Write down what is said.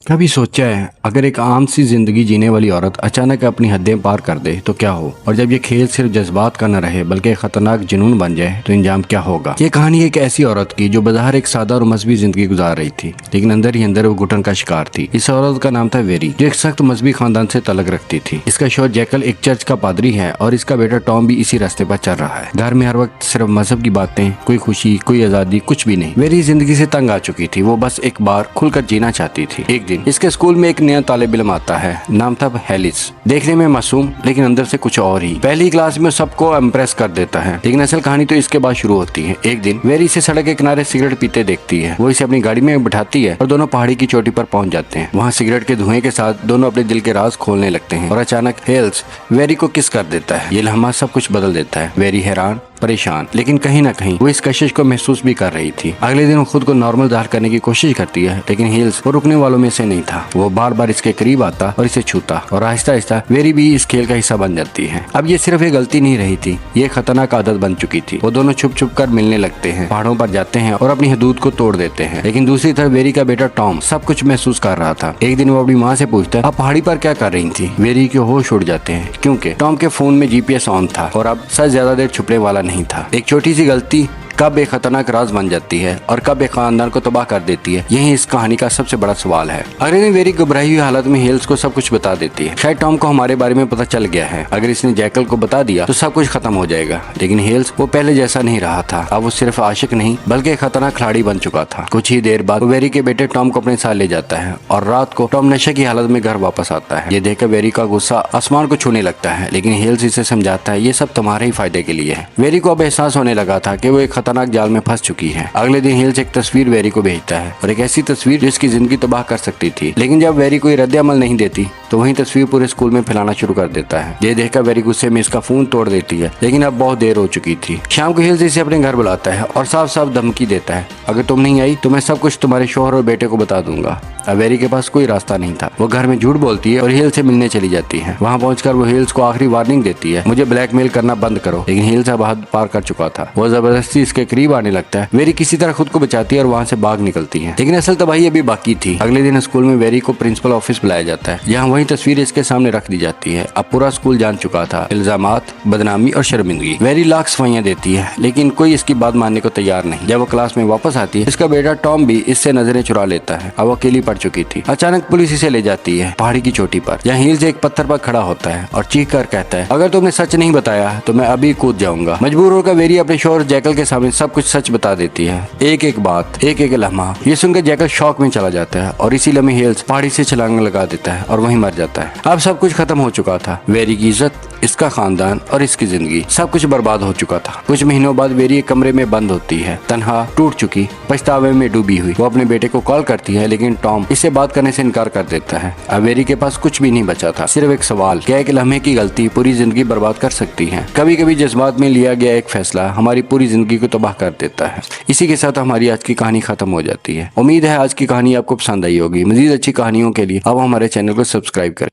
कभी सोचा है अगर एक आम सी जिंदगी जीने वाली औरत अचानक अपनी हदें पार कर दे तो क्या हो, और जब ये खेल सिर्फ जज्बात का न रहे बल्कि एक खतरनाक जुनून बन जाए तो इंजाम क्या होगा। ये कहानी एक ऐसी औरत की जो बाहर एक सादा और मजहबी जिंदगी गुजार रही थी, लेकिन अंदर ही अंदर वो घुटन का शिकार थी। इस औरत का नाम था वेरी, जो एक सख्त मजहबी खानदान से तलक रखती थी। इसका शोहर जैकल एक चर्च का पादरी है और इसका बेटा टॉम भी इसी रास्ते पर चल रहा है। घर में हर वक्त सिर्फ मजहब की बातें, कोई खुशी, कोई आजादी, कुछ भी नहीं। वेरी जिंदगी से तंग आ चुकी थी, वो बस एक बार खुलकर जीना चाहती थी। एक दिन इसके स्कूल में एक नया तालिब इल्म आता है, नाम था हेलिस। देखने में मासूम लेकिन अंदर से कुछ और ही। पहली क्लास में सबको इम्प्रेस कर देता है, लेकिन असल कहानी तो इसके बाद शुरू होती है। एक दिन वेरी इसे सड़क के किनारे सिगरेट पीते देखती है। वो इसे अपनी गाड़ी में बिठाती है और दोनों पहाड़ी की चोटी पर पहुंच जाते हैं। वहाँ सिगरेट के धुएं के साथ दोनों अपने दिल के राज खोलने लगते हैं और अचानक हेल्स वेरी को किस कर देता है। ये लम्हा सब कुछ बदल देता है। वेरी हैरान, परेशान, लेकिन कहीं ना कहीं वो इस कशिश को महसूस भी कर रही थी। अगले दिन वो खुद को नॉर्मल ज़ाहिर करने की कोशिश करती है, लेकिन हिल्स वो रुकने वालों में से नहीं था। वो बार बार इसके करीब आता और इसे छूता, और आहिस्ता आहिस्ता वेरी भी इस खेल का हिस्सा बन जाती है। अब ये सिर्फ एक गलती नहीं रही थी, ये खतरनाक आदत बन चुकी थी। वो दोनों छुप छुप कर मिलने लगते हैं, पहाड़ों पर जाते हैं और अपनी हदूद को तोड़ देते हैं। लेकिन दूसरी तरफ वेरी का बेटा टॉम सब कुछ महसूस कर रहा था। एक दिन वो अपनी माँ से पूछता है, आप पहाड़ी पर क्या कर रही थी। वेरी के होश उड़ जाते हैं, क्योंकि टॉम के फोन में GPS ऑन था और अब सच ज्यादा देर छुपने वाला नहीं था। एक छोटी सी गलती कब एक खतरनाक राज बन जाती है और कब एक खानदान को तबाह कर देती है, यही इस कहानी का सबसे बड़ा सवाल है। अगले दिन वेरी घबराई हुई हालत में हेल्स को सब कुछ बता देती है। शायद टॉम को हमारे बारे में पता चल गया है, अगर इसने जैकल को बता दिया तो सब कुछ खत्म हो जाएगा। लेकिन हेल्स वो पहले जैसा नहीं रहा था। अब वो सिर्फ आशिक नहीं बल्कि एक खतरनाक खिलाड़ी बन चुका था। कुछ ही देर बाद वेरी के बेटे टॉम को अपने साथ ले जाता है और रात को टॉम नशे की हालत में घर वापस आता है। ये देखकर वेरी का गुस्सा आसमान को छूने लगता है, लेकिन हेल्स इसे समझाता है ये सब तुम्हारे ही फायदे के लिए है। वेरी को अब एहसास होने लगा था कि वो एक खतरनाक जाल में फंस चुकी है। अगले दिन हिल्स एक तस्वीर वेरी को भेजता है, और एक ऐसी तस्वीर जिसकी जिंदगी तबाह कर सकती थी। लेकिन जब वेरी कोई रद्द अमल नहीं देती तो वही तस्वीर पूरे स्कूल में फैलाना शुरू कर देता है। ये देखकर वेरी गुस्से में इसका फोन तोड़ देती है, लेकिन अब बहुत देर हो चुकी थी। शाम को हिल्स इसे अपने घर बुलाता है और साफ साफ धमकी देता है, अगर तुम नहीं आई तो मैं सब कुछ तुम्हारे शोहर और बेटे को बता दूंगा। अब वेरी के पास कोई रास्ता नहीं था। वो घर में झूठ बोलती है और हिल्स से मिलने चली जाती है। वहाँ पहुंचकर वो हिल्स को आखिरी वार्निंग देती है, मुझे ब्लैकमेल करना बंद करो। लेकिन हिल्स अब हद पार कर चुका था। वो जबरदस्ती इसके करीब आने लगता है। वेरी किसी तरह खुद को बचाती है और वहाँ से भाग निकलती है, लेकिन असल तबाही अभी बाकी थी। अगले दिन स्कूल में वेरी को प्रिंसिपल ऑफिस बुलाया जाता है, जहाँ वही तस्वीर इसके सामने रख दी जाती है। अब पूरा स्कूल जान चुका था इल्जामात, बदनामी और शर्मिंदगी। वेरी लाख सफाइयाँ देती है, लेकिन कोई इसकी बात मानने को तैयार नहीं। जब वो क्लास में वापस आती है, इसका बेटा टॉम भी इससे नजरें चुरा लेता है। अब वो अकेली पड़ चुकी थी। अचानक पुलिस इसे ले जाती है पहाड़ी की चोटी पर, जहाँ हिल्स एक पत्थर पर खड़ा होता है और चीख कर कहता है, अगर तुमने सच नहीं बताया तो मैं अभी कूद जाऊंगा। मजबूर होकर वेरी अपने शोहर जैकल के सामने सब कुछ सच बता देती है, एक एक बात, एक एक लम्हा। ये सुनकर जैकल शौक में चला जाता है और इसी लम्हे हिल्स पहाड़ी से छलांग लगा देता है और वहीं मर जाता है। अब सब कुछ खत्म हो चुका था। वेरी की इज्जत, इसका खानदान और इसकी जिंदगी, सब कुछ बर्बाद हो चुका था। कुछ महीनों बाद वेरी एक कमरे में बंद होती है, तन्हा, टूट चुकी, पछतावे में डूबी हुई। वो अपने बेटे को कॉल करती है, लेकिन टॉम इससे बात करने से इनकार कर देता है। अब वेरी के पास कुछ भी नहीं बचा था, सिर्फ एक सवाल, क्या एक लम्हे की गलती पूरी जिंदगी बर्बाद कर सकती है। कभी कभी जज्बात में लिया गया एक फैसला हमारी पूरी जिंदगी को तबाह कर देता है। इसी के साथ हमारी आज की कहानी खत्म हो जाती है। उम्मीद है आज की कहानी आपको पसंद आई होगी। मजीद अच्छी कहानियों के लिए आप हमारे चैनल को सब्सक्राइब करें।